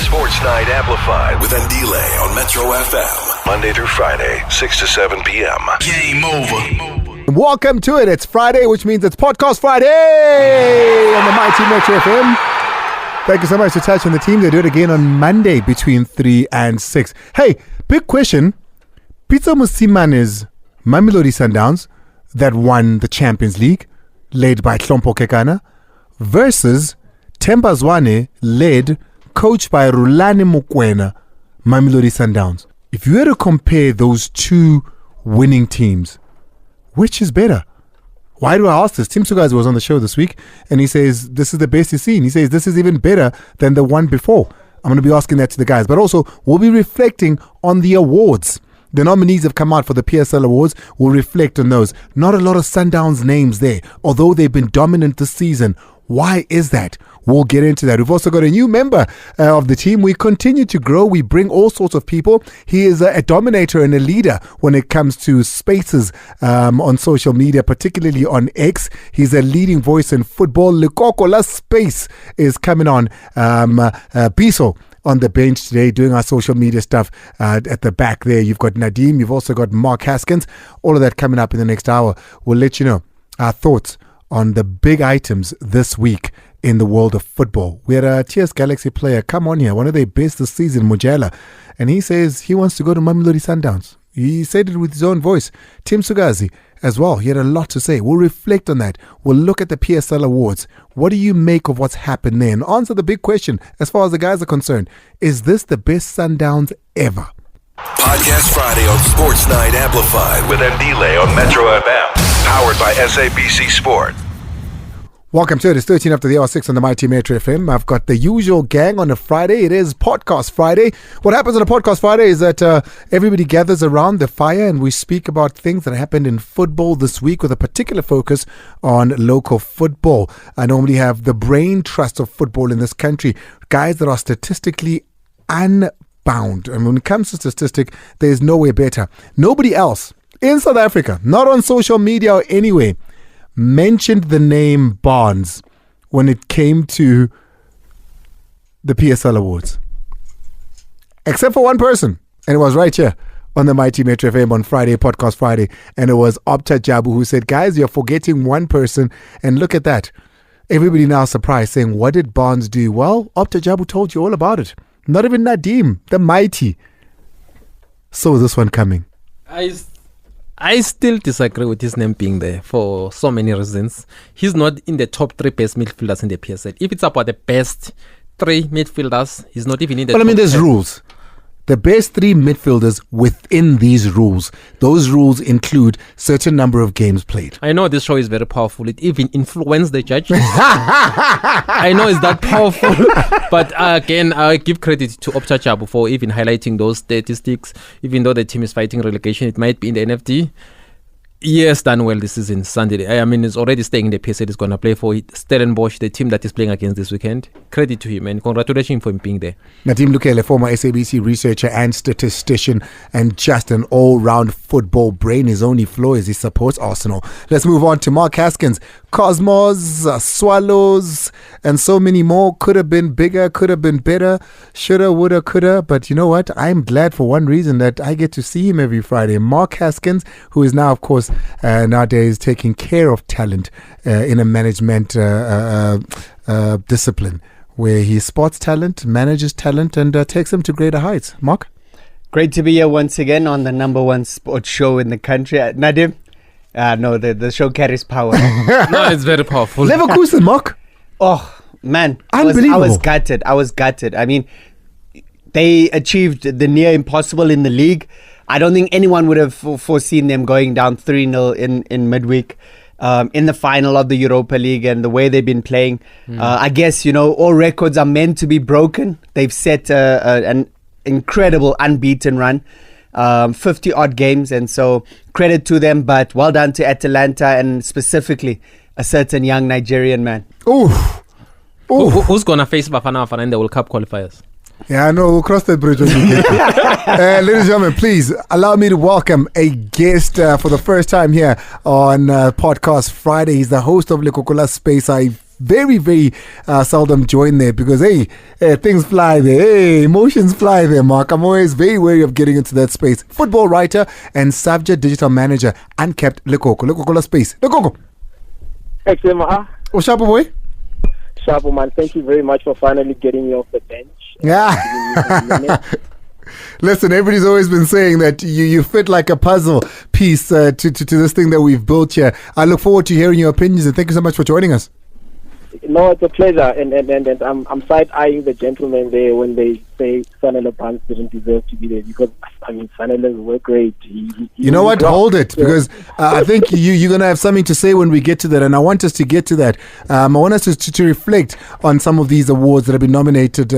Sports Night Amplified with Andile on Metro FM. Monday through Friday, 6 to 7 p.m. Game over. Welcome to it. It's Friday, which means it's Podcast Friday on the Mighty Metro FM. Thank you so much to Touch and the team. They do it again on Monday between 3 and 6. Hey, big question. Pitso Musimane's Mamelodi Sundowns that won the Champions League, led by Hlompo Kekana, versus Themba Zwane, led, coached by Rulani Mokwena, Mamelodi Sundowns. If you were to compare those two winning teams, which is better? Why do I ask this? Tim Sugazi was on the show this week and he says this is the best he's seen. He says this is even better than the one before. I'm going to be asking that to the guys, but also we'll be reflecting on the awards. The nominees have come out for the PSL awards. We'll reflect on those. Not a lot of Sundowns names there, although they've been dominant this season. Why is that? We'll get into that. We've also got a new member of the team. We continue to grow. We bring all sorts of people. He is a dominator and a leader when it comes to spaces on social media, particularly on X. He's a leading voice in football. Lekokola Space is coming on. Piso on the bench today doing our social media stuff at the back there. You've got Nadim. You've also got Mark Haskins. All of that coming up in the next hour. We'll let you know our thoughts on the big items this week in the world of football. We had a TS Galaxy player come on here, one of their best this season, Mojela, and he says he wants to go to Mamelodi Sundowns. He said it with his own voice. Tim Sugazi as well, he had a lot to say. We'll reflect on that. We'll look at the PSL awards. What do you make of what's happened there? And answer the big question, as far as the guys are concerned, is this the best Sundowns ever? Podcast Friday on Sports Night Amplified with Andile on Metro FM. Powered by SABC Sport. Welcome to it. It's 13 after the hour 6 on the Mighty Metro FM. I've got the usual gang on a Friday. It is Podcast Friday. What happens on a Podcast Friday is that everybody gathers around the fire and we speak about things that happened in football this week with a particular focus on local football. I normally have the brain trust of football in this country, guys that are statistically unbound. And when it comes to statistic, there's nowhere better. Nobody else in South Africa, not on social media or anywhere, mentioned the name Barnes when it came to the PSL awards. Except for one person. And it was right here on the Mighty Metro FM on Friday, Podcast Friday. And it was Opta Jabu who said, guys, you're forgetting one person. And look at that. Everybody now surprised saying, what did Barnes do? Well, Opta Jabu told you all about it. Not even Nadim, the mighty, saw this one coming. I still disagree with his name being there for so many reasons. He's not in the top 3 best midfielders in the PSL. If it's about the best 3 midfielders, he's not even in the top 10. There's rules. The best 3 midfielders within these rules. Those rules include certain number of games played. I know this show is very powerful. It even influenced the judges. I know it's that powerful. But again, I give credit to Opta Jabu for even highlighting those statistics. Even though the team is fighting relegation, it might be in the NFT. He has done well this season, Sunday. I mean, he's already staying in the PSL. He's going to play for Stellenbosch, the team that is playing against this weekend. Credit to him and congratulations for him being there. Nadim Lukele, former SABC researcher and statistician and just an all-round football brain. His only flaw is he supports Arsenal. Let's move on to Mark Haskins. Cosmos, Swallows, and so many more. Could have been bigger, could have been better, shoulda, woulda, coulda. But you know what? I'm glad for one reason that I get to see him every Friday. Mark Haskins, who is now, of course, nowadays taking care of talent in a management discipline where he spots talent, manages talent, and takes them to greater heights. Mark? Great to be here once again on the number 1 sports show in the country. Nadim? No, the show carries power. No, it's very powerful. Leverkusen, Mark. Oh, man. Unbelievable. I was gutted. I mean, they achieved the near impossible in the league. I don't think anyone would have foreseen them going down 3-0 in midweek in the final of the Europa League and the way they've been playing. I guess, all records are meant to be broken. They've set an incredible unbeaten run, 50-odd games. And so credit to them, but well done to Atalanta and specifically a certain young Nigerian man. Who's going to face Bafana Bafana in the World Cup qualifiers? Yeah, I know. We'll cross that bridge when we get there. Ladies and gentlemen, please allow me to welcome a guest for the first time here on Podcast Friday. He's the host of Lekokola Space. I very, very seldom join there because, hey, things fly there. Hey, emotions fly there, Mark. I'm always very wary of getting into that space. Football writer and subject digital manager, Unkept Lekoko. Lekoko space. Lekoko. Excellent. Oh, Shapo boy. Shapo, man, thank you very much for finally getting me off the bench. Yeah. Listen, everybody's always been saying that you fit like a puzzle piece to this thing that we've built here. I look forward to hearing your opinions, and thank you so much for joining us. No, it's a pleasure, and I'm side-eyeing the gentleman there when they say Sanele Barnes didn't deserve to be there, because I mean Sanele were great. You know what? Hold it, because I think you're going to have something to say when we get to that, and I want us to get to that. I want us to reflect on some of these awards that have been nominated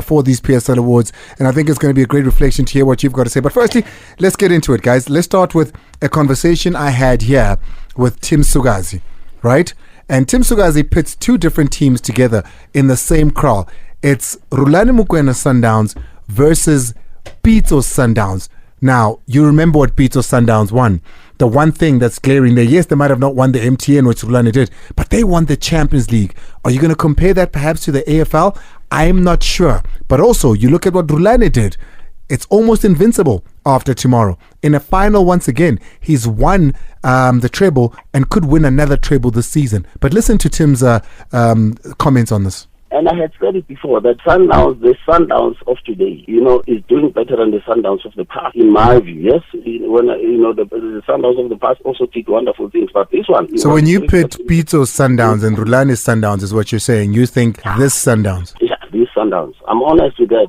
for these PSL awards, and I think it's going to be a great reflection to hear what you've got to say. But firstly, let's get into it, guys. Let's start with a conversation I had here with Tim Sugazi, right? And Tim Sugazi pits two different teams together in the same kraal. It's Rulani Mokwena Sundowns versus Pitso Sundowns. Now, you remember what Pitso Sundowns won. The one thing that's glaring there, yes, they might have not won the MTN, which Rulani did, but they won the Champions League. Are you going to compare that perhaps to the AFL? I'm not sure. But also, you look at what Rulani did. It's almost invincible after tomorrow. In a final, once again, he's won the treble and could win another treble this season. But listen to Tim's comments on this. And I had said it before that Sundowns, the Sundowns of today, is doing better than the Sundowns of the past, in my view. Yes, when the Sundowns of the past also did wonderful things, but this one. So when you pit Pitso Sundowns and Rulani's Sundowns, is what you're saying? You think this Sundowns? Yeah, these Sundowns. I'm honest with that.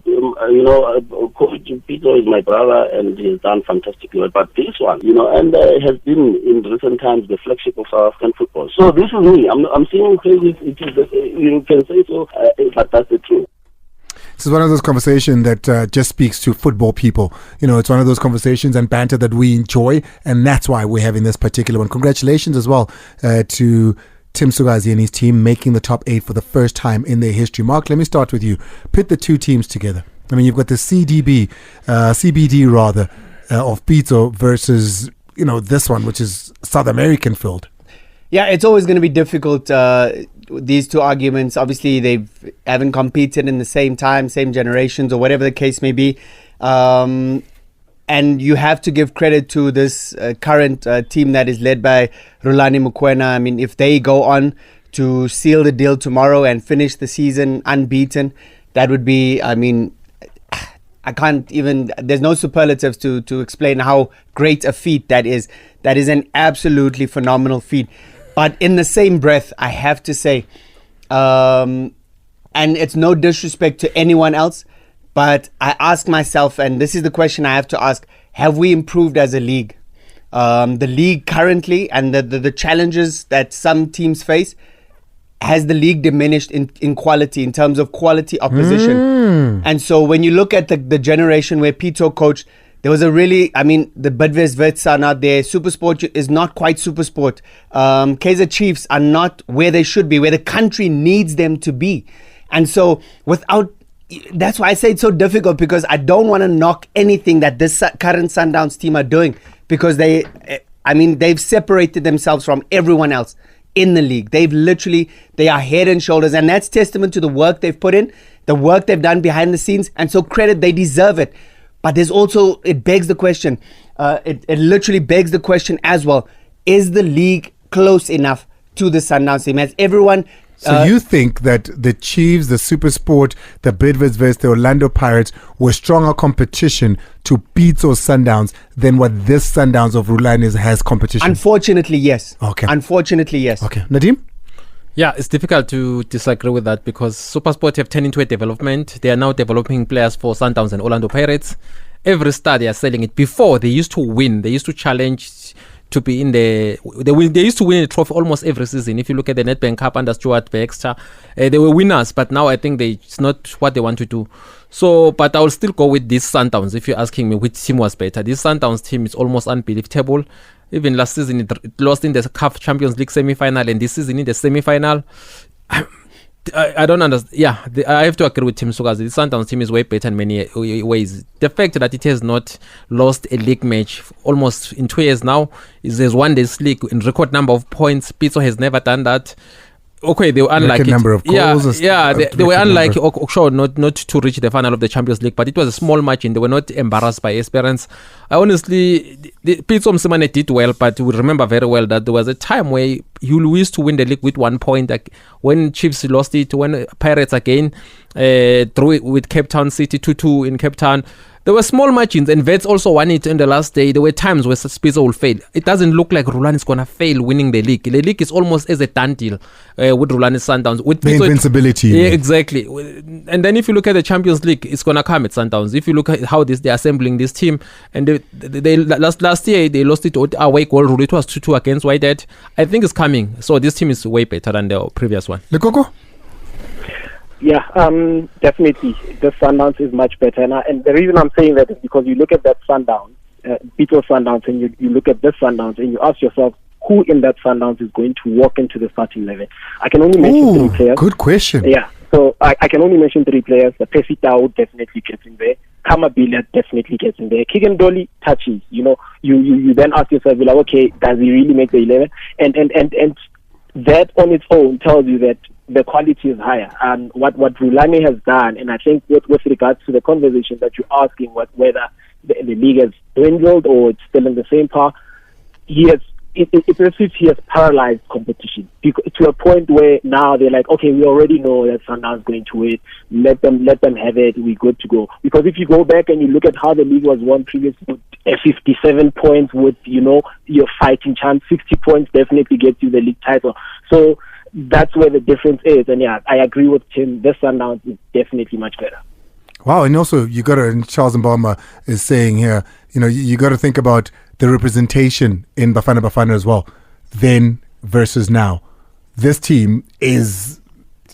Coach Pitso is my brother, and he's done fantastically well. But this one, and has been in recent times the flagship of South African football. So this is me. I'm seeing crazy. You can say so, but that's the truth. This is one of those conversations that just speaks to football people. It's one of those conversations and banter that we enjoy, and that's why we're having this particular one. Congratulations as well to Tim Sugazi and his team making the top 8 for the first time in their history. Mark, let me start with you. Pit the two teams together. I mean, you've got the CBD of Pitso versus, this one, which is South American filled. Yeah, it's always going to be difficult, these two arguments. Obviously, they haven't competed in the same time, same generations, or whatever the case may be. And you have to give credit to this current team that is led by Rulani Mokwena. I mean, if they go on to seal the deal tomorrow and finish the season unbeaten, that would be, I can't even, there's no superlatives to explain how great a feat that is. That is an absolutely phenomenal feat. But in the same breath, I have to say, and it's no disrespect to anyone else, but I ask myself, and this is the question I have to ask, have we improved as a league? The league currently and the challenges that some teams face, has the league diminished in quality, in terms of quality opposition? And so when you look at the generation where Pitso coached, there was a really, the Bidvest Wits are not there. Supersport is not quite Supersport. Kaizer Chiefs are not where they should be, where the country needs them to be. And so that's why I say it's so difficult, because I don't want to knock anything that this current Sundowns team are doing, because they've separated themselves from everyone else in the league. They are head and shoulders, and that's testament to the work they've put in, the work they've done behind the scenes, and so credit, they deserve it. But there's also, it begs the question, it literally begs the question as well, is the league close enough to the Sundowns team? Has everyone... So you think that the Chiefs, the SuperSport, the Bidvest West, the Orlando Pirates were stronger competition to Pitso Sundowns than what this Sundowns of Rulani has competition? Unfortunately, yes. Okay. Unfortunately, yes. Okay. Nadeem? Yeah, it's difficult to disagree with that, because SuperSport have turned into a development. They are now developing players for Sundowns and Orlando Pirates. Every star they are selling it. Before, they used to win. They used to challenge to be in they used to win a trophy almost every season. If you look at the Nedbank Cup under Stuart Baxter, they were winners, but now I think it's not what they want to do. So, but I will still go with this Sundowns. If you're asking me which team was better, this Sundowns team is almost unbelievable. Even last season, it lost in the CAF Champions League semi-final, and this season in the semi-final. I don't understand. Yeah, I have to agree with Tim Sugazi. The Sundowns team is way better in many ways. The fact that it has not lost a league match almost in 2 years now, it has won this league in record number of points. Pitso has never done that. Okay, they were unlucky. Number of goals. They were unlucky. Sure, not to reach the final of the Champions League, but it was a small margin. They were not embarrassed by Esperance. Honestly, Pitso Msimane did well, but we remember very well that there was a time where you used to win the league with 1 point. Like when Chiefs lost it, when Pirates again drew it with Cape Town City 2-2 in Cape Town. There were small margins, and Vets also won it in the last day. There were times where Spitzer will fail. It doesn't look like Rulani is going to fail winning the league. The league is almost as a done deal with Rulani Sundowns. With the invincibility. Yeah, exactly. And then if you look at the Champions League, it's going to come at Sundowns. If you look at how they're assembling this team, and they last year, they lost it away goal rule. It was 2-2 against Wydad. I think it's coming. So this team is way better than the previous one. Lekoko? Yeah, definitely. The Sundowns is much better. And the reason I'm saying that is because you look at that Sundowns, Beatles Sundowns, and you look at this Sundowns, and you ask yourself, who in that Sundowns is going to walk into the starting 11? I can only mention 3 players. Good question. Yeah, so I can only mention 3 players. The Pesitao definitely gets in there. Kamabila definitely gets in there. Kigan Dolly touches. You then ask yourself, like, okay, does he really make the 11? And that on its own tells you that the quality is higher. And what Rulani has done, and I think with regards to the conversation that you're asking, whether the league has dwindled or it's still in the same par, it's as if he has paralyzed competition to a point where now they're like, okay, we already know that Sundowns is going to win. Let them have it. We're good to go. Because if you go back and you look at how the league was won previously, 57 points with your fighting chance, 60 points definitely gets you the league title. So that's where the difference is. And yeah, I agree with Tim. This Sundowns is definitely much better. Wow, and also and Charles Mbama is saying here, you got to think about the representation in Bafana Bafana as well, then versus now. This team is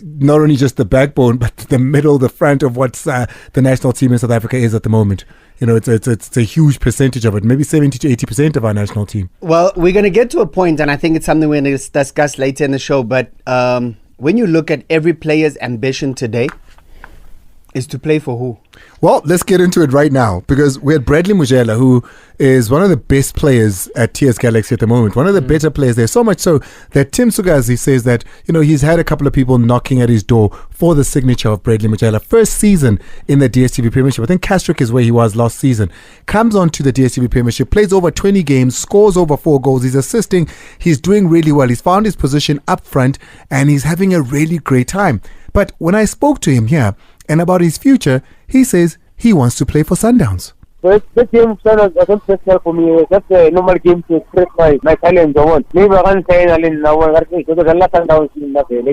not only just the backbone, but the middle, the front of what the national team in South Africa is at the moment. It's a huge percentage of it, maybe 70 to 80% of our national team. Well, we're going to get to a point, and I think it's something we're going to discuss later in the show, but when you look at every player's ambition today, is to play for who? Well, let's get into it right now, because we had Bradley Mojela, who is one of the best players at TS Galaxy at the moment, one of the better players there, so much so that Tim Sugazi says that, he's had a couple of people knocking at his door for the signature of Bradley Mojela. First season in the DStv Premiership. I think Castrick is where he was last season. Comes on to the DStv Premiership, plays over 20 games, scores over 4 goals. He's assisting. He's doing really well. He's found his position up front, and he's having a really great time. But when I spoke to him here and about his future, he says he wants to play for Sundowns. So this game wasn't special for me. It was just a normal game to express my talent. Maybe I can't say anything now. Sundowns.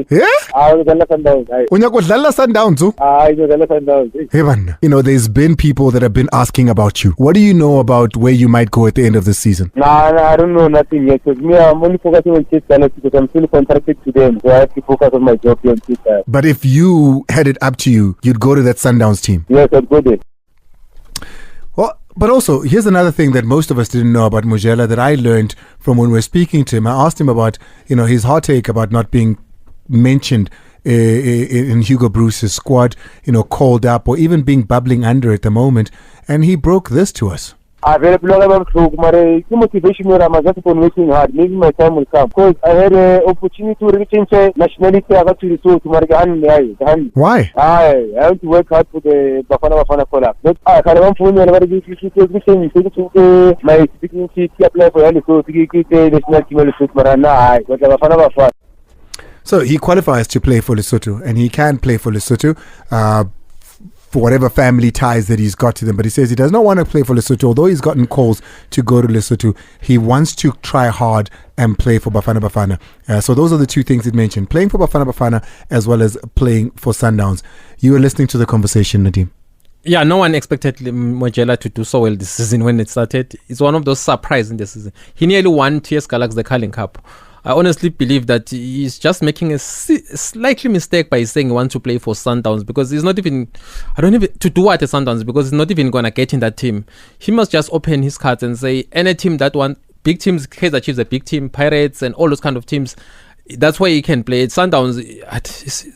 Yeah? I was Sundowns. When you go Sundowns, I was Sundowns. Heaven. There's been people that have been asking about you. What do you know about where you might go at the end of the season? Nah, I don't know nothing yet. Because me, I'm only focusing on Chiefs because I'm still contracted to them. So I have to focus on my job here on Chiefs. But if you had it up to you, you'd go to that Sundowns team? Yes, I'd go there. Well, but also, here's another thing that most of us didn't know about Mojela that I learned from when we were speaking to him. I asked him about, his heartache about not being mentioned in Hugo Bruce's squad, called up, or even being bubbling under at the moment. And he broke this to us. I very motivation I'm just working hard. Maybe my time will come. Because I had an opportunity to change nationality. I got to return to Marga. Why? I have to work hard for the Bafana collab. But I can't my speaking to apply for any so to national team. So he qualifies to play for Lesotho, and he can play for Lesotho. For whatever family ties that he's got to them. But he says he does not want to play for Lesotho, although he's gotten calls to go to Lesotho. He wants to try hard and play for Bafana Bafana. So those are the two things he mentioned, playing for Bafana Bafana as well as playing for Sundowns. You were listening to the conversation, Nadim. Yeah, no one expected Mojela to do so well this season when it started. It's one of those surprises in the season. He nearly won TS Galaxy the Carling Cup. I honestly believe that he's just making a slightly mistake by saying he wants to play for Sundowns, because he's not even, to do what at Sundowns, because he's not even going to get in that team. He must just open his cards and say, any team that wants big teams, Kaizer Chiefs a big team, Pirates and all those kind of teams, that's where he can play. Sundowns,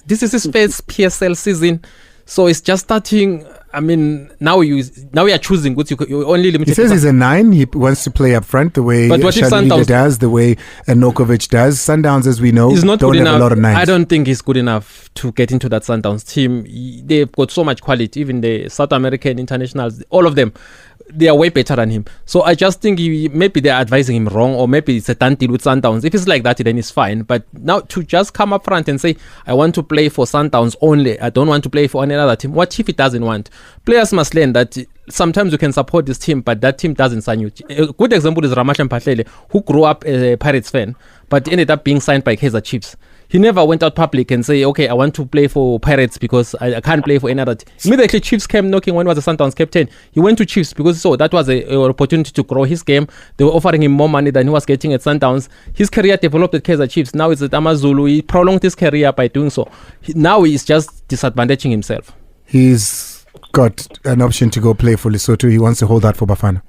this is his first PSL season, so it's just starting. I mean, now we are choosing. What you only limited. He says he's a 9. He wants to play up front the way Shandilika does, the way Nokovic does. Sundowns, as we know, he's not don't good have enough. a lot of 9s. I don't think he's good enough to get into that Sundowns team. They've got so much quality. Even the South American internationals, all of them, they are way better than him. So I just think maybe they're advising him wrong, or maybe it's a done deal with Sundowns. If it's like that, then it's fine. But now to just come up front and say, I want to play for Sundowns only, I don't want to play for any other team. What if he doesn't want? Players must learn that sometimes you can support this team, but that team doesn't sign you. A good example is Ramasham Patlele, who grew up a Pirates fan, but ended up being signed by Kaizer Chiefs. He never went out public and say, okay, I want to play for Pirates because I can't play for any other team. Immediately Chiefs came knocking when he was a Sundowns captain. He went to Chiefs because that was an opportunity to grow his game. They were offering him more money than he was getting at Sundowns. His career developed at Kaizer Chiefs. Now it's at Amazulu. He prolonged his career by doing so. Now he's just disadvantaging himself. He's got an option to go play for Lesotho. He wants to hold that for Bafana.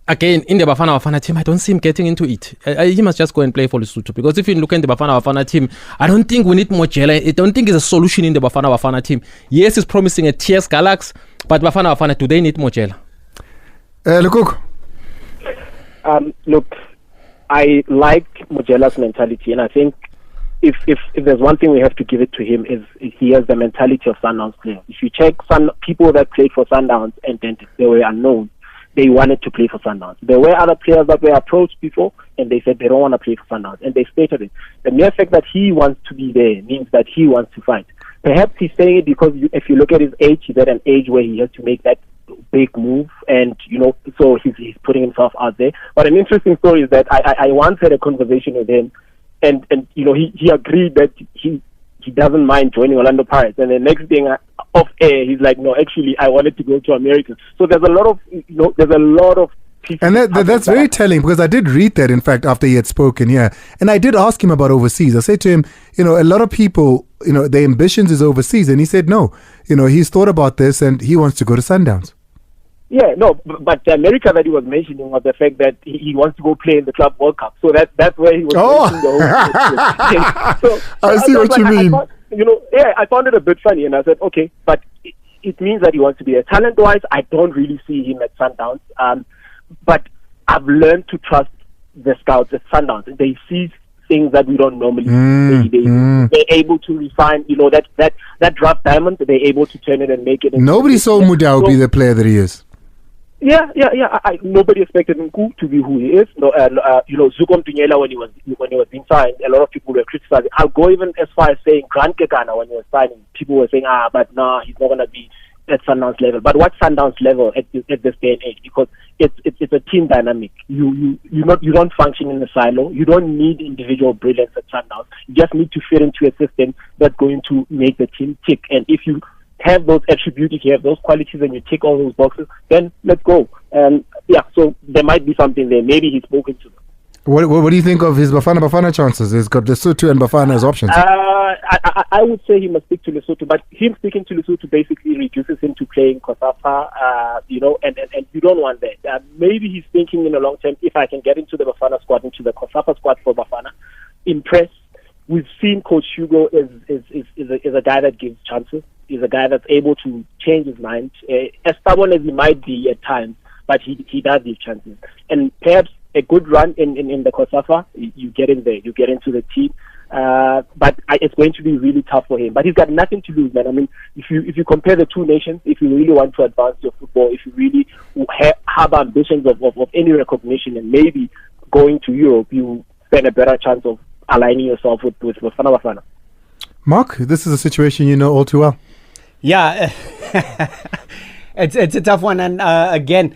Again, in the Bafana team, I don't see him getting into it. He must just go and play for Lesotho. Because if you look at the Bafana team, I don't think we need Mojela. I don't think it's a solution in the Bafana team. Yes, he's promising a TS Galaxy, but Bafana, do they need Mojela? Lukuk. Look, I like Mojela's mentality, and I think if there's one thing we have to give it to him is he has the mentality of Sundowns players. If you check people that played for Sundowns and then they were unknown, they wanted to play for Sundowns. There were other players that were approached before, and they said they don't want to play for Sundowns, and they stated it. The mere fact that he wants to be there means that he wants to fight. Perhaps he's saying it because if you look at his age, he's at an age where he has to make that big move, and so he's putting himself out there. But an interesting story is that I once had a conversation with him, and he agreed that he doesn't mind joining Orlando Pirates, and the next thing off air he's like, no, actually I wanted to go to America. So there's a lot of people, and that's very telling, because I did read that, in fact, after he had spoken, and I did ask him about overseas. I said to him, a lot of people, their ambitions is overseas, and he said no, he's thought about this and he wants to go to Sundowns. Yeah, no, but the America that he was mentioning was the fact that he wants to go play in the Club World Cup. So that's where he was mentioning the whole thing. I see what you mean. I found it a bit funny, and I said, okay, but it means that he wants to be there. Talent-wise, I don't really see him at Sundowns. But I've learned to trust the scouts at Sundowns. They see things that we don't normally see. They're able to refine, that draft diamond, they're able to turn it and make it. Nobody saw Muda be the player that he is. Yeah. Nobody expected Ncube to be who he is. Zukom Tunyela when he was being signed, a lot of people were criticizing. I'll go even as far as saying Grant Kekana when he was signing. People were saying, but nah, he's not going to be at Sundowns level. But what Sundowns level at this day and age? Because it's a team dynamic. You don't function in a silo. You don't need individual brilliance at Sundowns. You just need to fit into a system that's going to make the team tick. And if you have those attributes, if you have those qualities, and you tick all those boxes, then let's go. And so there might be something there. Maybe he's spoken to them. What do you think of his Bafana chances? He's got Lesotho and Bafana as options. I would say he must stick to Lesotho, but him sticking to Lesotho basically reduces him to playing Kosafa, and you don't want that. Maybe he's thinking in the long term, if I can get into the Bafana squad, into the Kosafa squad for Bafana, impress. We've seen Coach Hugo is a guy that gives chances. He's a guy that's able to change his mind, as stubborn as he might be at times, but he does give chances. And perhaps a good run in the Kosafa, you get in there, you get into the team. But it's going to be really tough for him. But he's got nothing to lose, man. I mean, if you compare the two nations, if you really want to advance your football, if you really have ambitions of any recognition and maybe going to Europe, you stand a better chance of aligning yourself with Bafana. Mark, this is a situation you know all too well. Yeah, it's a tough one. And again,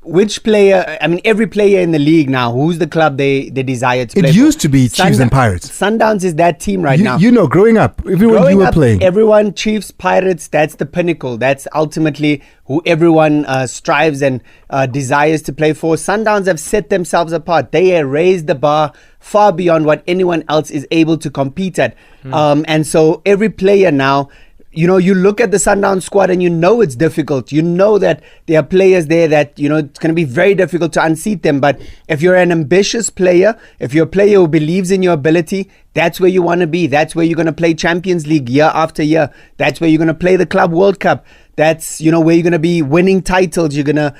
which player, I mean, every player in the league now, who's the club they desire to play It used for? to be Chiefs and Pirates. Sundowns is that team right now. Growing up, everyone you were playing. Everyone, Chiefs, Pirates, that's the pinnacle. That's ultimately who everyone strives and desires to play for. Sundowns have set themselves apart. They have raised the bar far beyond what anyone else is able to compete at. And so every player now, you look at the Sundowns squad and it's difficult. You know that there are players there that, it's going to be very difficult to unseat them. But if you're an ambitious player, if you're a player who believes in your ability, that's where you want to be. That's where you're going to play Champions League year after year. That's where you're going to play the Club World Cup. that's, where you're going to be winning titles. You're going to,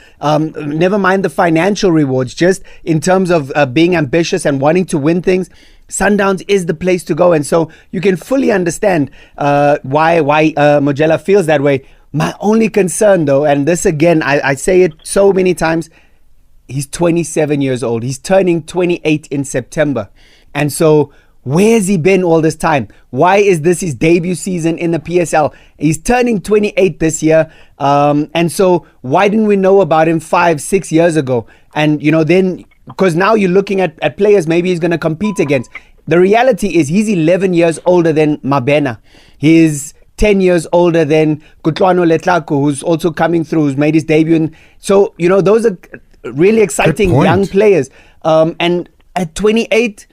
never mind the financial rewards, just in terms of being ambitious and wanting to win things. Sundowns is the place to go. And so you can fully understand why Mojela feels that way. My only concern, though, and this again, I say it so many times, he's 27 years old. He's turning 28 in September. And so where's he been all this time? Why is this his debut season in the PSL? He's turning 28 this year. And so why didn't we know about him 5-6 years ago? And, then, because now you're looking at players maybe he's going to compete against. The reality is he's 11 years older than Mabena. He's 10 years older than Kutlwano Letlaku, who's also coming through, who's made his debut. So, those are really exciting young players. And at 28,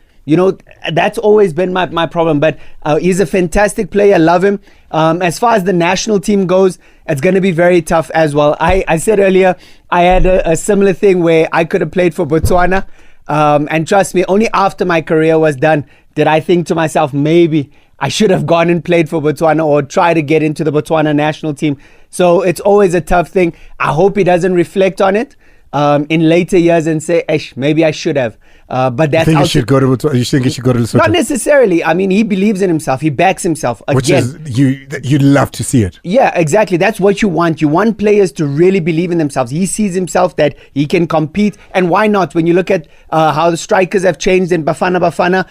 that's always been my problem. But he's a fantastic player. I love him. As far as the national team goes, it's going to be very tough as well. I said earlier, I had a similar thing where I could have played for Botswana. And trust me, only after my career was done did I think to myself, maybe I should have gone and played for Botswana or try to get into the Botswana national team. So it's always a tough thing. I hope he doesn't reflect on it in later years and say, maybe I should have. But that's you think he should go to Lesotho? Not necessarily. I mean, he believes in himself. He backs himself. Again, which is you'd love to see it. Yeah, exactly. That's what you want. You want players to really believe in themselves. He sees himself that he can compete, and why not? When you look at how the strikers have changed in Bafana,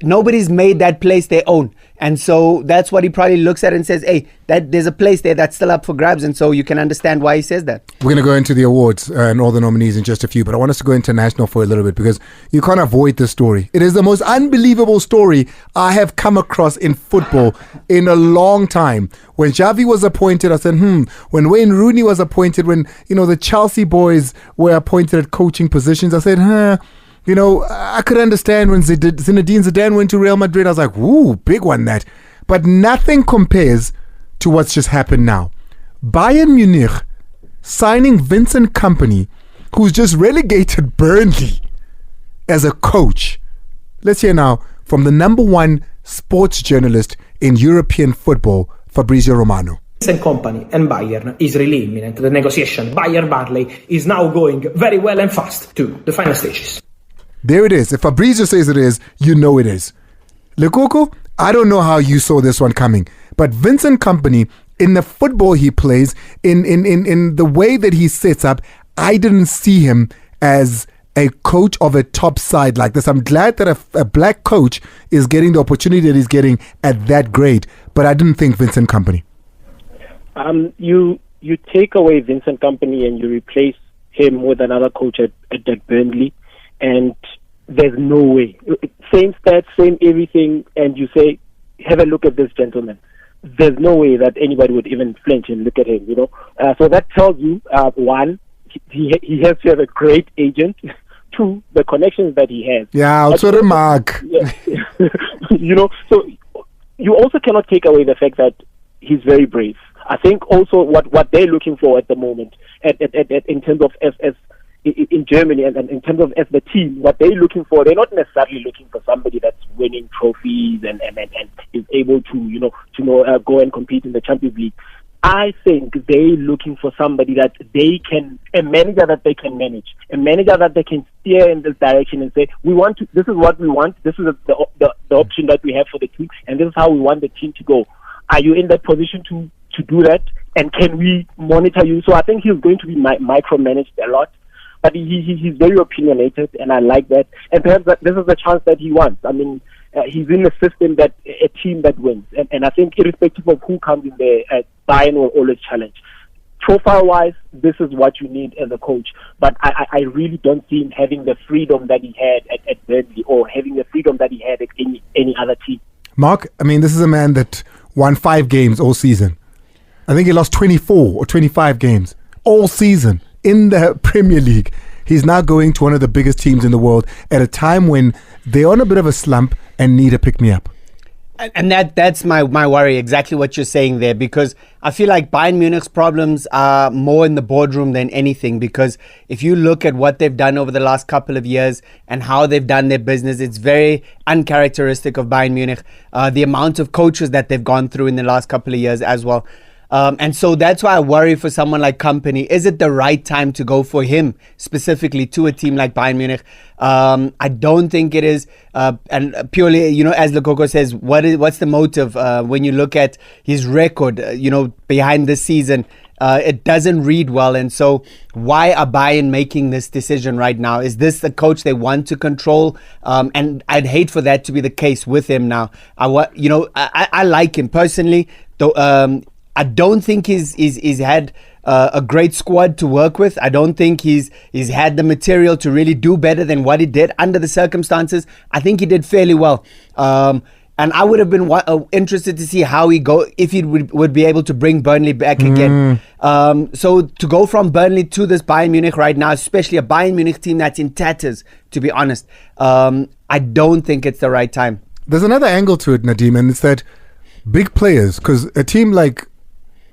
nobody's made that place their own. And so that's what he probably looks at and says, that there's a place there that's still up for grabs. And so you can understand why he says that. We're going to go into the awards and all the nominees in just a few, but I want us to go international for a little bit because you can't avoid this story. It is the most unbelievable story I have come across in football in a long time. When Xavi was appointed, I said, When Wayne Rooney was appointed, when, the Chelsea boys were appointed at coaching positions, I said, I could understand when Zinedine Zidane went to Real Madrid. I was like, ooh, big one that. But nothing compares to what's just happened now. Bayern Munich signing Vincent Kompany, who's just relegated Burnley as a coach. Let's hear now from the number one sports journalist in European football, Fabrizio Romano. Vincent Kompany and Bayern is really imminent. The negotiation, Bayern-Barley, is now going very well and fast to the final stages. There it is. If Fabrizio says it is, you know it is. Lekoko, I don't know how you saw this one coming, but Vincent Kompany, in the football he plays, in the way that he sets up, I didn't see him as a coach of a top side like this. I'm glad that a black coach is getting the opportunity that he's getting at that grade, but I didn't think Vincent Kompany. You take away Vincent Kompany and you replace him with another coach at Burnley, and there's no way. Same stats, same everything, and you say, have a look at this gentleman. There's no way that anybody would even flinch and look at him, So that tells you, one, he has to have a great agent. Two, the connections that he has. Yeah, also remark. Yeah. So you also cannot take away the fact that he's very brave. I think also what they're looking for at the moment, in terms of in Germany and in terms of as the team, what they're looking for, they're not necessarily looking for somebody that's winning trophies and is able to go and compete in the Champions League. I think they're looking for somebody that a manager that they can manage, a manager that they can steer in this direction and say, this is what we want, this is the option that we have for the team, and this is how we want the team to go. Are you in that position to do that? And can we monitor you? So I think he's going to be micromanaged a lot. But he's very opinionated, and I like that. And perhaps this is the chance that he wants. I mean, he's in a system a team that wins. And I think irrespective of who comes in there, Bayern will always challenge. Profile-wise, this is what you need as a coach. But I really don't see him having the freedom that he had at Burnley or having the freedom that he had at any other team. Mark, I mean, this is a man that won 5 games all season. I think he lost 24 or 25 games all season in the Premier League. He's now going to one of the biggest teams in the world at a time when they're on a bit of a slump and need a pick-me-up. And that's my worry, exactly what you're saying there, because I feel like Bayern Munich's problems are more in the boardroom than anything, because if you look at what they've done over the last couple of years and how they've done their business, it's very uncharacteristic of Bayern Munich. The amount of coaches that they've gone through in the last couple of years as well. And so that's why I worry for someone like Kompany. Is it the right time to go for him specifically to a team like Bayern Munich? I don't think it is. And purely, as Lekoko says, what's the motive when you look at his record, behind this season? It doesn't read well. And so why are Bayern making this decision right now? Is this the coach they want to control? And I'd hate for that to be the case with him now. I like him personally, though. I don't think he's had a great squad to work with. I don't think he's had the material to really do better than what he did under the circumstances. I think he did fairly well. And I would have been interested to see how if he would be able to bring Burnley back again. So to go from Burnley to this Bayern Munich right now, especially a Bayern Munich team that's in tatters, to be honest, I don't think it's the right time. There's another angle to it, Nadim, and it's that big players, because a team like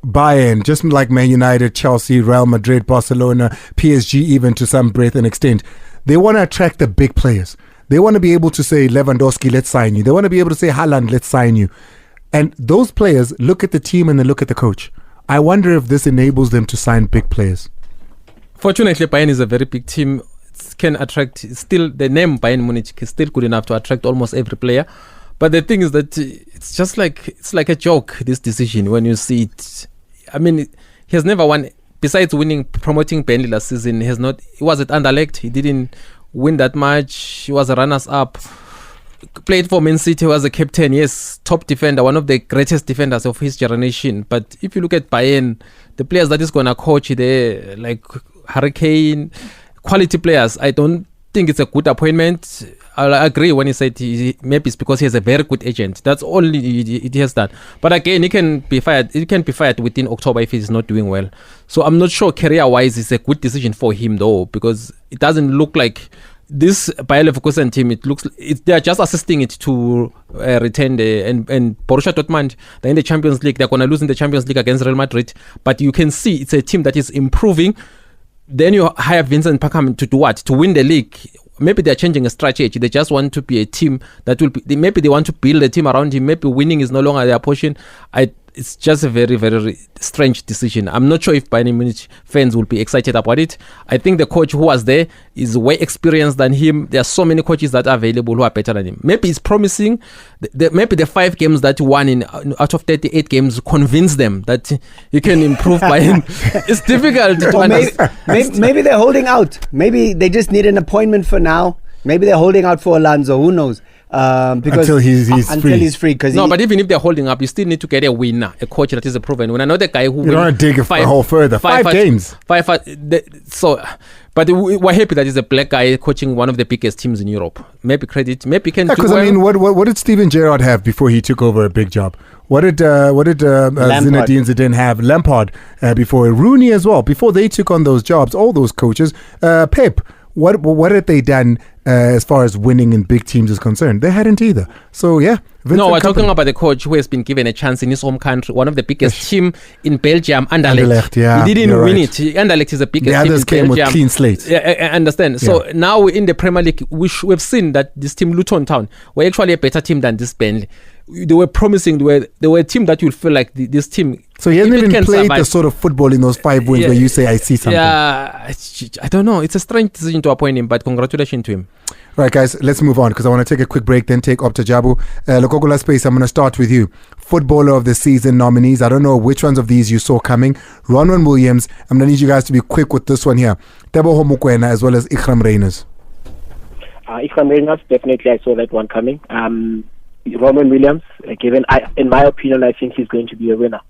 Bayern, just like Man United, Chelsea, Real Madrid, Barcelona, PSG, even to some breadth and extent, they want to attract the big players. They want to be able to say, Lewandowski, let's sign you. They want to be able to say, Haaland, let's sign you. And those players look at the team and they look at the coach. I wonder if this enables them to sign big players. Fortunately, Bayern is a very big team. It can attract, still the name Bayern Munich is still good enough to attract almost every player. But the thing is that it's just it's like a joke, this decision, when you see it. I mean, he has never won, besides promoting Burnley last season, he was at Andile. He didn't win that much. He was a runners-up. Played for Man City, was a captain, yes, top defender, one of the greatest defenders of his generation. But if you look at Bayern, the players that is going to coach there, like Hurricane, quality players, I don't think it's a good appointment. I agree when he said maybe it's because he has a very good agent. That's only it has done. But again, he can be fired. He can be fired within October if he's not doing well. So I'm not sure career-wise it's a good decision for him though, because it doesn't look like this Bayer Leverkusen team. They are just assisting it to retain and Borussia Dortmund. They're in the Champions League. They're going to lose in the Champions League against Real Madrid. But you can see it's a team that is improving. Then you hire Vincent Kompany to do what? To win the league. Maybe they're changing a strategy. They just want to be a team that will be. Maybe they want to build a team around him. Maybe winning is no longer their portion. It's just a very, very strange decision. I'm not sure if Bayern Munich fans will be excited about it. I think the coach who was there is way experienced than him. There are so many coaches that are available who are better than him. Maybe it's promising. Maybe the 5 games that he won out of 38 games convince them that he can improve Bayern. It's difficult to understand. Maybe they're holding out. Maybe they just need an appointment for now. Maybe they're holding out for Alonso. Who knows? Because until he's free. But even if they're holding up, you still need to get a winner, a coach that is a proven winner, not a guy who. You don't want to dig a hole further. 5 games. But we're happy that he's a black guy coaching one of the biggest teams in Europe. Maybe credit. Maybe can. Because I mean, what did Steven Gerrard have before he took over a big job? What did Zinedine Zidane have? Lampard before, Rooney as well. Before they took on those jobs, all those coaches, Pep. What had they done as far as winning in big teams is concerned? They hadn't either. So yeah. No, we're talking about the coach who has been given a chance in his home country, one of the biggest team in Belgium, Anderlecht. Yeah, he didn't win it. Anderlecht is the biggest team in Belgium. The others came with clean slates. Yeah, I understand. Yeah. So now in the Premier League, we've seen that this team, Luton Town, were actually a better team than this Burnley. They were promising. They were a team that you'll feel like this team. So he hasn't even played the sort of football in those 5 wins where you say, I see something. Yeah, I don't know. It's a strange decision to appoint him, but congratulations to him. Right, guys, let's move on because I want to take a quick break, then take Opta Jabu. Lokogula Space, I'm going to start with you. Footballer of the season nominees. I don't know which ones of these you saw coming. Ronwen Williams. I'm going to need you guys to be quick with this one here. Teboho Mokoena as well as Ikram Reyners. Ikram Reyners, definitely I saw that one coming. Ronwen Williams, in my opinion, I think he's going to be a winner.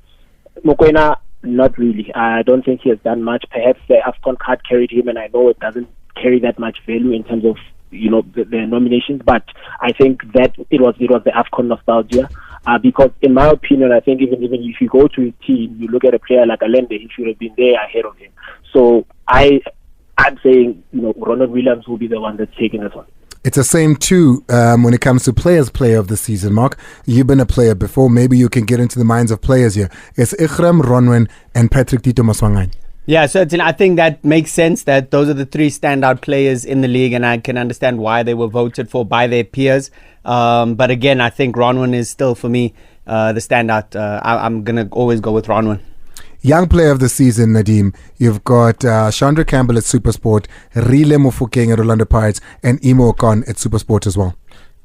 Mokoena, not really. I don't think he has done much. Perhaps the AFCON card carried him, and I know it doesn't carry that much value in terms of the nominations. But I think that it was the AFCON nostalgia. Because in my opinion, I think even if you go to his team, you look at a player like Allende, he should have been there ahead of him. So I'm saying Ronwen Williams will be the one that's taking this one. It's the same too when it comes to player of the season, Mark. You've been a player before. Maybe you can get into the minds of players here. It's Ikram, Ronwen, and Patrick Tito Maswangan. Yeah, certainly. I think that makes sense that those are the 3 standout players in the league, and I can understand why they were voted for by their peers. But again, I think Ronwen is still, for me, the standout. I'm going to always go with Ronwen. Young player of the season, Nadeem. You've got Chandra Campbell at Supersport, Rile Mofokeng at Orlando Pirates, and Imo Okon at Supersport as well.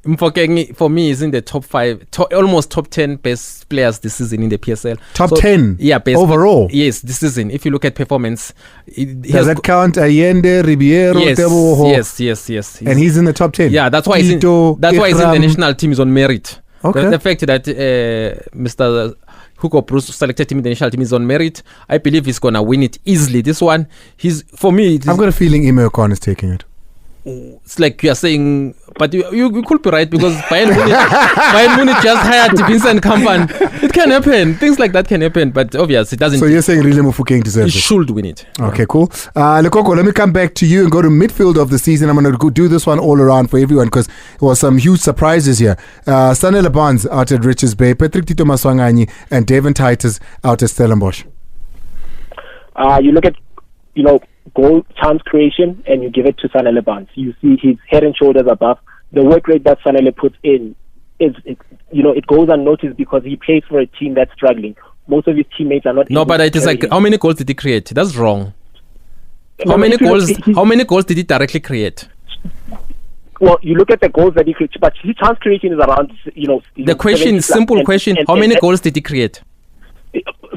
Mofokeng, for me, is in the top 5, almost top 10 best players this season in the PSL. Top 10? Yeah, best overall? Yes, this season. If you look at performance. Does that count Allende, Ribeiro, Yes. And he's in the top 10? Yeah, that's why he's in the national team is on merit. Okay. The fact that Mr. Hugo Bruce selected him in the national team is on merit. I believe he's going to win it easily. This one, for me... I've got a feeling Imo Okon is taking it. It's like you are saying, but you could be right, because Bayern Munich just hired Vincent Kompany. It can happen. Things like that can happen, but obviously it doesn't. So you're saying Rile Mofokeng deserves it? He should win it. Okay, cool. Lekoko, let me come back to you and go to midfield of the season. I'm going to go do this one all around for everyone because there was some huge surprises here. Sanele Barnes out at Richards Bay, Patrick Tito Maswanganyi, and Devin Titus out at Stellenbosch. You look at, goal chance creation, and you give it to Sanele Barnes. You see he's head and shoulders above. The work rate that Sanele puts in it goes unnoticed because he plays for a team that's struggling. Most of his teammates are not. No, but it is like, how many goals did he create? That's wrong. How many goals did he directly create? Well, you look at the goals that he created, but his chance creation is around. The question, simple question: how many goals did he create?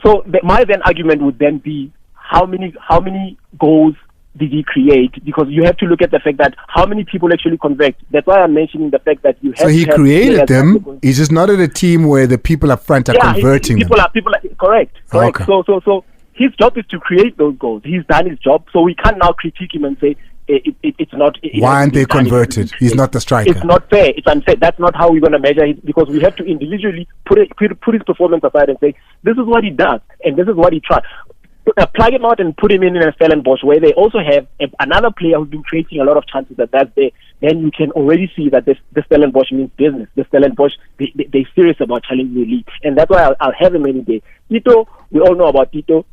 So my argument would then be, how many goals did he create? Because you have to look at the fact that how many people actually convert. That's why I'm mentioning the fact that you have. So he created them. He's just not at a team where the people up front are converting. People are correct. Okay. So his job is to create those goals. He's done his job. So we can't now critique him and say it's not. Why aren't they converted? He's not the striker. It's not fair. It's unfair. That's not how we're going to measure it, because we have to individually put his performance aside and say, this is what he does and this is what he tried. Plug him out and put him in a Stellenbosch where they also have another player who's been creating a lot of chances that's there. Then you can already see that the Stellenbosch means business. The Stellenbosch, they're serious about challenging the league. And that's why I'll have him any day. Tito, we all know about Tito.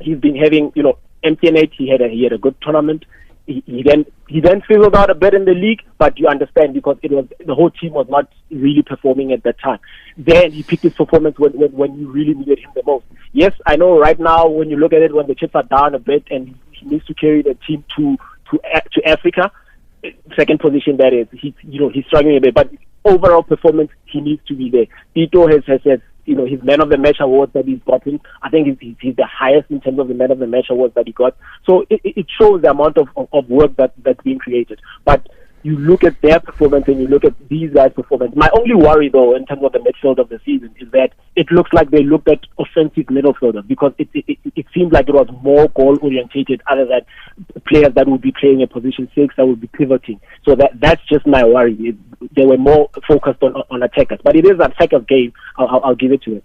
He's been having, MTN8, he had a good tournament. He then fizzled out a bit in the league, but you understand, because the whole team was not really performing at that time. Then he picked his performance when you really needed him the most. Yes, I know right now when you look at it, when the chips are down a bit and he needs to carry the team to Africa, second position that is, he's struggling a bit, but overall performance, he needs to be there. Tito has his man of the match award that he's gotten. I think he's the highest in terms of the man of the match awards that he got. So it shows the amount of work that's being created. But you look at their performance and you look at these guys' performance. My only worry, though, in terms of the midfield of the season is that it looks like they looked at offensive midfielders, because it seemed like it was more goal-orientated, other than players that would be playing a position 6, that would be pivoting. So that's just my worry. They were more focused on attackers. But it is an attackers game. I'll give it to it.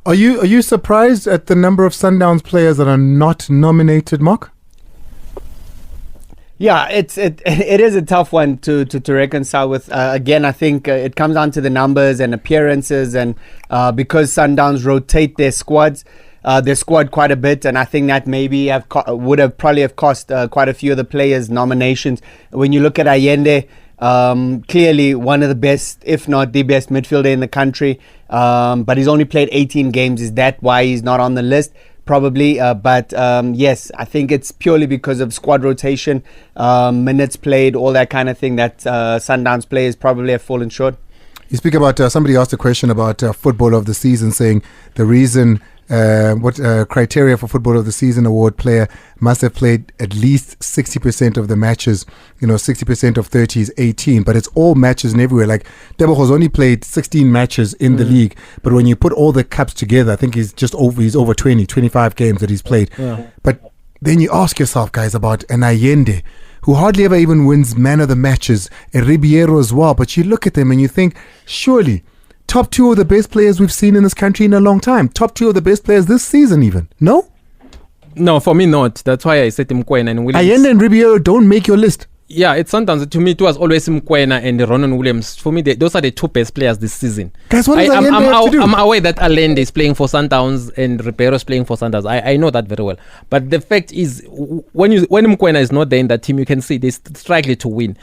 Are you surprised at the number of Sundowns players that are not nominated, Mark? Yeah, it is a tough one to reconcile with. Again, I think it comes down to the numbers and appearances, and because Sundowns rotate their squad quite a bit, and I think that maybe would have probably cost quite a few of the players nominations. When you look at Allende, clearly one of the best, if not the best midfielder in the country, but he's only played 18 games. Is that why he's not on the list? Probably, but yes, I think it's purely because of squad rotation, minutes played, all that kind of thing, that Sundowns players probably have fallen short. You speak about, somebody asked a question about Football of the Season, saying the reason, what criteria for Football of the Season award player must have played at least 60% of the matches. 60% of 30 is 18, but it's all matches and everywhere. Like Tebogo's only played 16 matches in the league, but when you put all the caps together, I think he's over 25 games that he's played. Yeah. But then you ask yourself, guys, about an Allende, who hardly ever even wins man of the matches, a Ribeiro as well. But you look at them and you think, surely top 2 of the best players we've seen in this country in a long time. Top 2 of the best players this season even. No? No, for me not. That's why I said Mkwena and Williams. Allende and Ribeiro don't make your list. Yeah, it's sometimes, to me, it was always Mkwena and Ronan Williams. For me, those are the 2 best players this season. Guys, what does Allende have to do? I'm aware that Allende is playing for Sundowns and Ribeiro is playing for Sundowns. I know that very well. But the fact is, when Mkwena is not there in that team, you can see they struggle to win.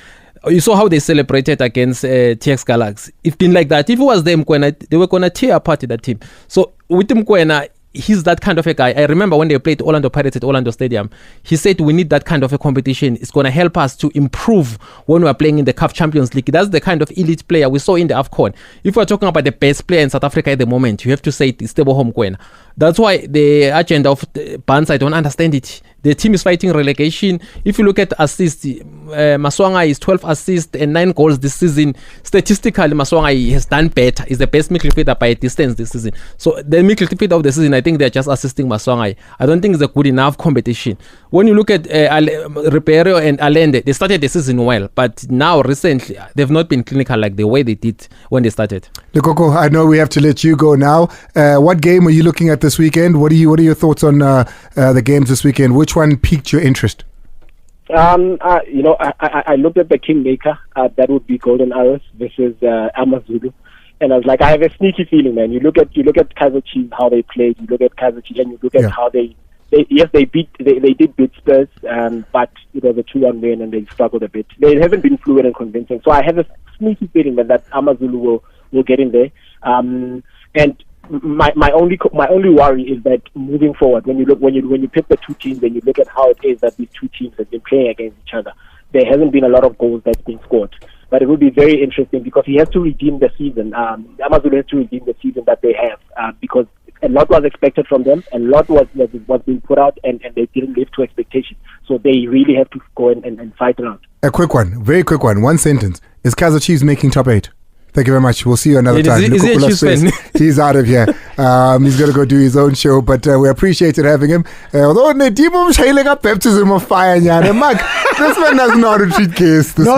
You saw how they celebrated against TX Galaxy. It's been like that. If it was them, Mkwena, they were going to tear apart that team. So with Mkwena, he's that kind of a guy. I remember when they played Orlando Pirates at Orlando Stadium, he said we need that kind of a competition. It's going to help us to improve when we are playing in the CAF Champions League. That's the kind of elite player we saw in the AFCON. If we're talking about the best player in South Africa at the moment, you have to say it's Tebo Homkwena. That's why the agenda of Barnes, I don't understand it. The team is fighting relegation. If you look at assists, Maswanga is 12 assists and 9 goals this season. Statistically, Maswanga has done better. He's the best midfielder by a distance this season. So the midfielder of the season, I think they're just assisting Maswanga. I don't think it's a good enough competition. When you look at Ribeiro and Allende, they started the season well, but now recently they've not been clinical like the way they did when they started. Lekoko, I know we have to let you go now. What game are you looking at this weekend? What are your thoughts on the games this weekend? Which one piqued your interest? I looked at the Kingmaker. That would be Golden Arrows versus Amazulu, and I was like, I have a sneaky feeling, man. You look at Kaizer Chiefs, how they played. You look at Kaizer Chiefs, and you look at how they did beat Spurs, but it was a 2-1 win, and they struggled a bit. They haven't been fluid and convincing. So I have a sneaky feeling that Amazulu will get in there. And my only worry is that moving forward, when you pick the two teams and you look at how it is that these two teams have been playing against each other, there hasn't been a lot of goals that's been scored. But it will be very interesting because he has to redeem the season. Amazulu has to redeem the season that they have because a lot was expected from them, a lot was being put out, and they didn't live to expectation. So they really have to go and fight around. A quick one, very quick one. One sentence. Is Kaizer Chiefs making top 8? Thank you very much. We'll see you another time. Is he a Chiefs fan? He's out of here. He's going to go do his own show, but we appreciated having him. Although Nedimo was hailing up baptism of fire, Mark, this man doesn't know how to treat case. No.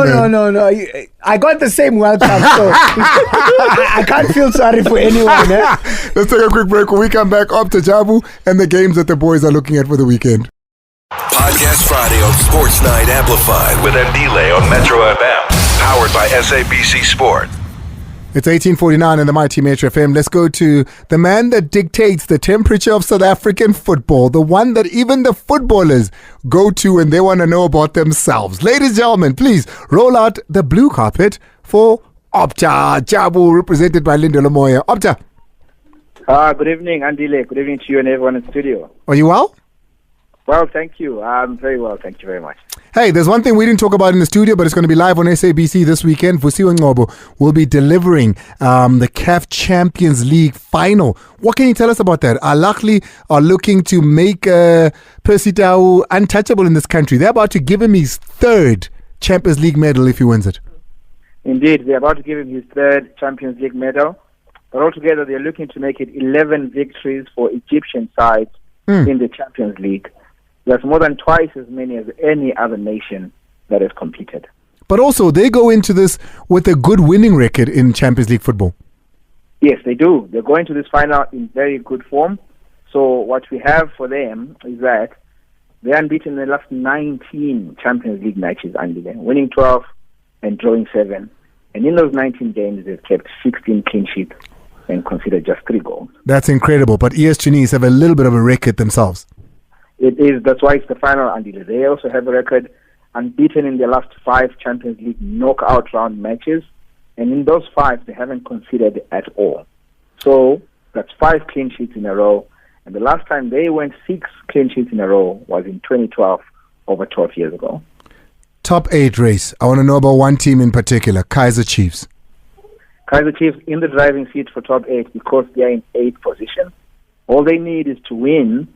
I got the same welcome, so I can't feel sorry for anyone. Let's take a quick break. When we come back, Opta, jabu, and the games that the boys are looking at for the weekend. Podcast Friday on Sports Night Amplified with Andile on Metro FM. Powered by SABC Sport. It's 18:49 in the Mighty Metro FM. Let's go to the man that dictates the temperature of South African football, the one that even the footballers go to when they want to know about themselves. Ladies and gentlemen, please roll out the blue carpet for Opta Jabu, represented by Linda Lamoya. Opta. Good evening, Andile. Good evening to you and everyone in the studio. Are you well? Well, thank you. I'm very well. Thank you very much. Hey, there's one thing we didn't talk about in the studio, but it's going to be live on SABC this weekend. Vusiwe Ncube will be delivering the CAF Champions League final. What can you tell us about that? Al Ahly are looking to make Percy Tau untouchable in this country. They're about to give him his 3rd Champions League medal if he wins it. Indeed, they're about to give him his 3rd Champions League medal. But altogether, they're looking to make it 11 victories for Egyptian sides in the Champions League. That's more than twice as many as any other nation that has competed. But also, they go into this with a good winning record in Champions League football. Yes, they do. They're going to this final in very good form. So what we have for them is that they're unbeaten in the last 19 Champions League matches, winning 12 and drawing 7. And in those 19 games, they've kept 16 clean sheets and conceded just 3 goals. That's incredible. But ES Tunis have a little bit of a record themselves. It is. That's why it's the final, Andile. They also have a record unbeaten in their last 5 Champions League knockout round matches. And in those 5, they haven't conceded at all. So that's 5 clean sheets in a row. And the last time they went 6 clean sheets in a row was in 2012, over 12 years ago. Top 8 race. I want to know about one team in particular, Kaizer Chiefs. Kaizer Chiefs in the driving seat for top 8 because they are in 8th position. All they need is to win.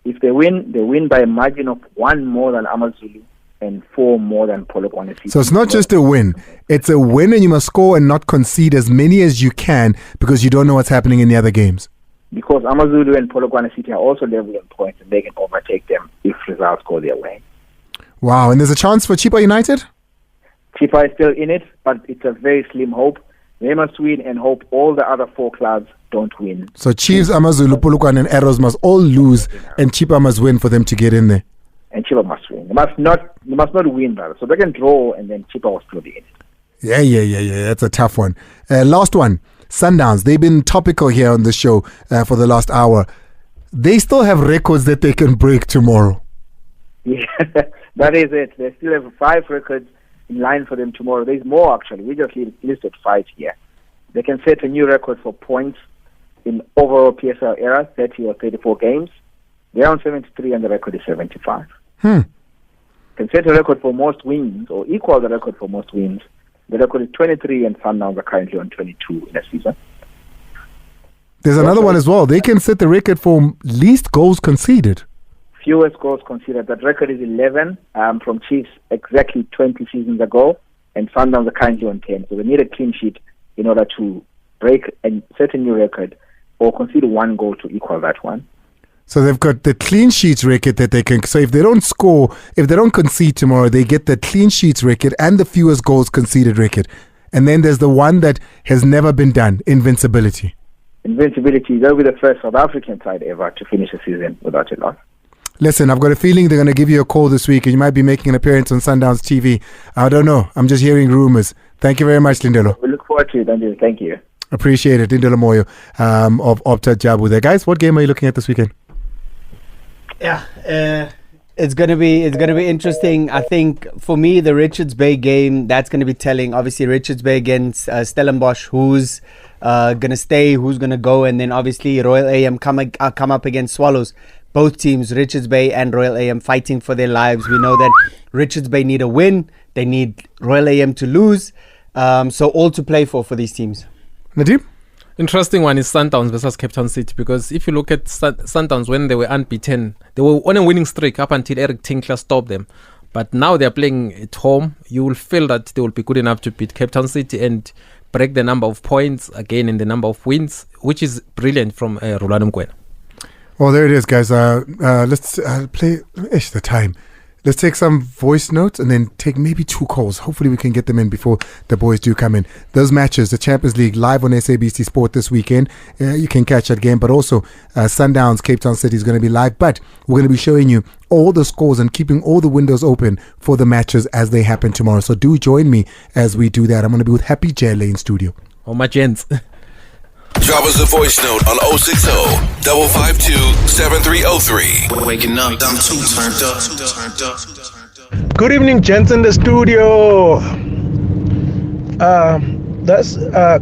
If they win by a margin of 1 more than Amazulu and 4 more than Polokwane City. So it's not just a win. It's a win and you must score and not concede as many as you can because you don't know what's happening in the other games. Because Amazulu and Polokwane City are also level in points and they can overtake them if results go their way. Wow. And there's a chance for Chippa United? Chippa is still in it, but it's a very slim hope. They must win and hope all the other 4 clubs don't win. So Chiefs, Amazulu, Polokwane and Arrows must all lose and Chippa must win for them to get in there. And Chippa must win. They must not win, brother. So they can draw and then Chippa will still be in it. Yeah. That's a tough one. Last one. Sundowns. They've been topical here on the show for the last hour. They still have records that they can break tomorrow. Yeah, that is it. They still have 5 records in line for them tomorrow. There's more actually. We just listed 5 here. They can set a new record for points in overall PSL era, 30 or 34 games. They're on 73 and the record is 75. Can set a record for most wins or equal the record for most wins. The record is 23 and Sundowns are currently on 22 in a season. There's another one as well. They can set the record for least goals conceded. Fewest goals conceded. That record is 11 from Chiefs exactly 20 seasons ago, and Sundowns are currently on 10. So they need a clean sheet in order to break and set a new record or concede one goal to equal that one. So they've got the clean sheets record that they can. So if they don't score, if they don't concede tomorrow, they get the clean sheets record and the fewest goals conceded record. And then there's the one that has never been done, invincibility. Invincibility, they'll be the first South African side ever to finish a season without a loss. Listen, I've got a feeling they're going to give you a call this week and you might be making an appearance on Sundowns TV. I don't know. I'm just hearing rumors. Thank you very much, Lindelo. We look forward to it, Andile. Thank you. Appreciate it. Lindelo Moyo of Opta Jabu there. Guys, what game are you looking at this weekend? Yeah, it's gonna be interesting. I think for me, the Richards Bay game, that's gonna be telling. Obviously, Richards Bay against Stellenbosch, who's gonna stay, who's gonna go, and then obviously Royal AM come up against Swallows. Both teams, Richards Bay and Royal AM, fighting for their lives. We know that Richards Bay need a win. They need Royal AM to lose. So all to play for these teams. Nadeem? Interesting one is Sundowns versus Cape Town City, because if you look at Sundowns when they were unbeaten, they were on a winning streak up until Eric Tinkler stopped them. But now they're playing at home. You will feel that they will be good enough to beat Cape Town City and break the number of points again in the number of wins, which is brilliant from Rolando Mkwena. Well, there it is, guys. Let's play the time. Let's take some voice notes and then take maybe 2 calls. Hopefully we can get them in before the boys do come in. Those matches, the Champions League live on SABC Sport this weekend. You can catch that game. But also Sundowns, Cape Town City is going to be live. But we're going to be showing you all the scores and keeping all the windows open for the matches as they happen tomorrow. So do join me as we do that. I'm going to be with Happy J in studio. Oh, my gents. Drop us a voice note on 060 552 7303. Waking up, I'm too turned up. Good evening, gents in the studio. That's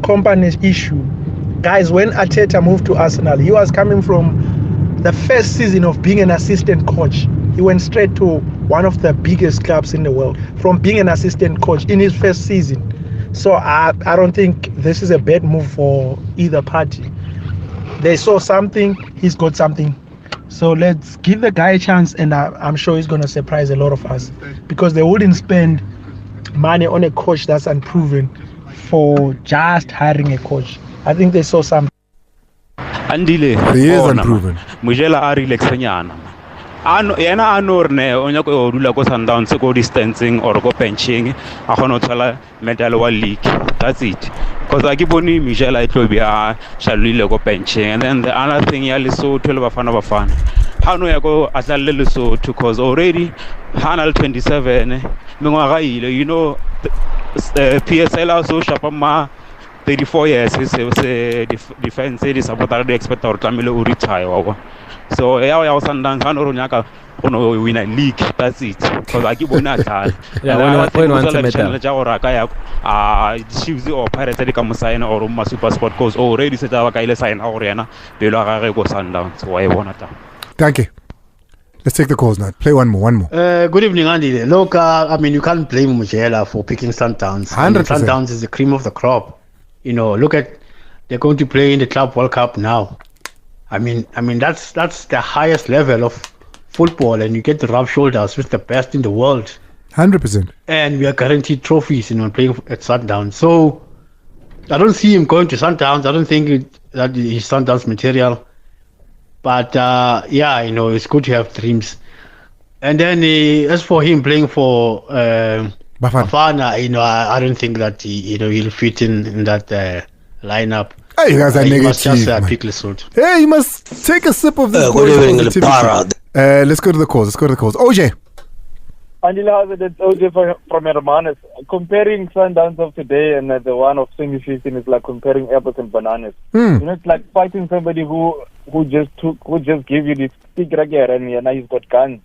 Kompany's issue. Guys, when Arteta moved to Arsenal, he was coming from the first season of being an assistant coach. He went straight to one of the biggest clubs in the world from being an assistant coach in his first season. So I don't think this is a bad move for either party. They saw something, he's got something. So let's give the guy a chance, and I'm sure he's going to surprise a lot of us, because they wouldn't spend money on a coach that's unproven for just hiring a coach. I think they saw something. Andile, he is unproven. Mojela are relaxanyana. Yena anorne onya ko dula ko Sundowns ko distancing or ko benching a gona thola medal wa league. That's it. Because I keep only Mojela it will be a shalile ko benching, and then the other thing ya Lesotho le bafana how no ya go atlale Lesotho, because already Hanal 27 mengwaga ile, you know, the PSL also shapa 34 years is defense is supporter they expect or tlamile retire. So yeah, Sundowns can win a league. That's it. Because I keep on that. Chiefs or Pirates they come sign or Super Sport goes already set our guy sign Oriana. They go Sundowns. So I want that. Thank you. Let's take the calls now. Play one more. Good evening, Andy. Look, I mean, you can't blame Mojela for picking Sundowns. 100%. Sundowns is the cream of the crop. You know, look at, they're going to play in the Club World Cup now. I mean that's the highest level of football, and you get to rub shoulders with the best in the world. 100%. And we are guaranteed trophies, you know, playing at Sundowns. So I don't see him going to Sundowns. I don't think that he's Sundowns material. But yeah, you know, it's good to have dreams. And then as for him playing for Bafana, you know, I don't think that he'll fit in that lineup. Hey, you guys are negative. Must just pick Lesotho. Hey, you must take a sip of this. Good evening, let's go to the calls. OJ. Andile, that's OJ from Hermanus. Comparing Sundowns of today and the one of 2015 is like comparing apples and bananas. You know, it's like fighting somebody who just gave you this big ragger and now he's got guns.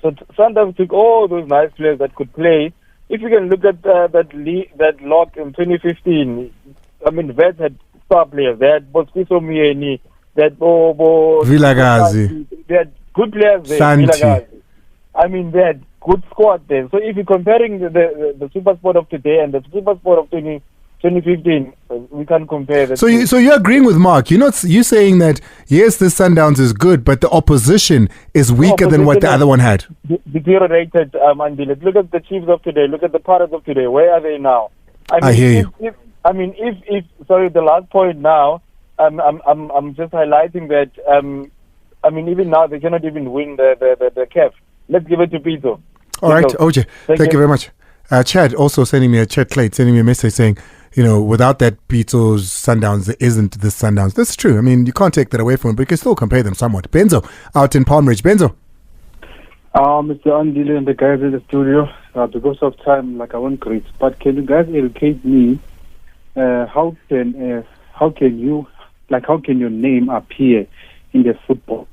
So Sundowns took all those nice players that could play. If you can look at that lock in 2015, I mean, Vets had star players. They had Bosquiso Mieni, they had Vilagazi. They had good players there. Santi. Vilagazi. I mean, they had good squad there. So if you're comparing the Super Sport of today and the Super Sport of 2015, we can't compare the two. So you're agreeing with Mark. You're saying that yes, this Sundowns is good, but the opposition is weaker than what the other one had. Deteriorated, Andile. Look at the Chiefs of today. Look at the Pirates of today. Where are they now? I hear you. If the last point now, I'm just highlighting that. Even now they cannot even win the CAF. Let's give it to Pito. All right, OJ. Thank you very much. Chad also sending me a message saying, without that Pito's Sundowns, there isn't this Sundowns. That's true. I mean, you can't take that away from him, but you can still compare them somewhat. Benzo, out in Palm Ridge. Benzo. Mr. Andile and the guys in the studio, because of time, I won't greet. But can you guys educate me? How can your name appear in the football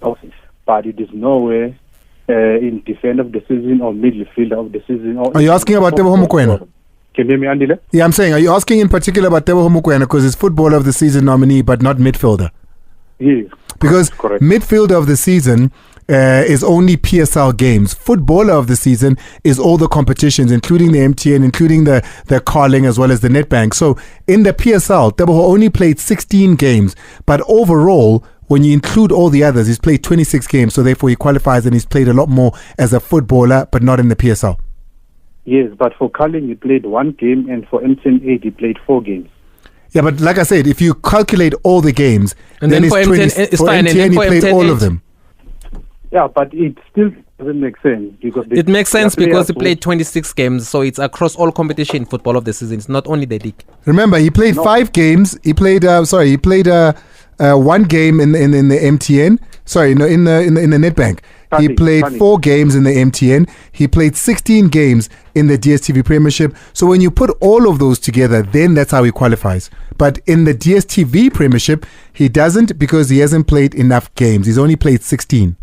office, but it is nowhere in defender of the season or midfielder of the season? Are you asking about Teboho Mokoena? Can you hear me, Andile? Yeah, I'm saying, are you asking in particular about Teboho Mokoena because it's footballer of the season nominee, but not midfielder? Yes. Because midfielder of the season is only PSL games. Footballer of the season is all the competitions, including the MTN, including the Carling as well as the Netbank. So in the PSL, Teboho only played 16 games, but overall, when you include all the others, he's played 26 games. So therefore, he qualifies and he's played a lot more as a footballer, but not in the PSL. Yes, but for Carling, he played 1 game, and for MTN 8, he played 4 games. Yeah, but like I said, if you calculate all the games, and then for MTN, it's fine. MTN, he played all of them. Yeah, but it still doesn't make sense. It makes sense because he played 26 games, so it's across all competition football of the season. It's not only the league. Remember, he played 5 games. He played 1 game in the MTN. In the Netbank. He played 4 games in the MTN. He played 16 games in the DStv Premiership. So when you put all of those together, then that's how he qualifies. But in the DStv Premiership, he doesn't because he hasn't played enough games. He's only played 16.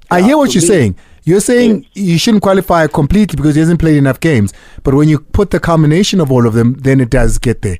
I hear what you're saying. You're saying you shouldn't qualify completely because he hasn't played enough games. But when you put the combination of all of them, then it does get there.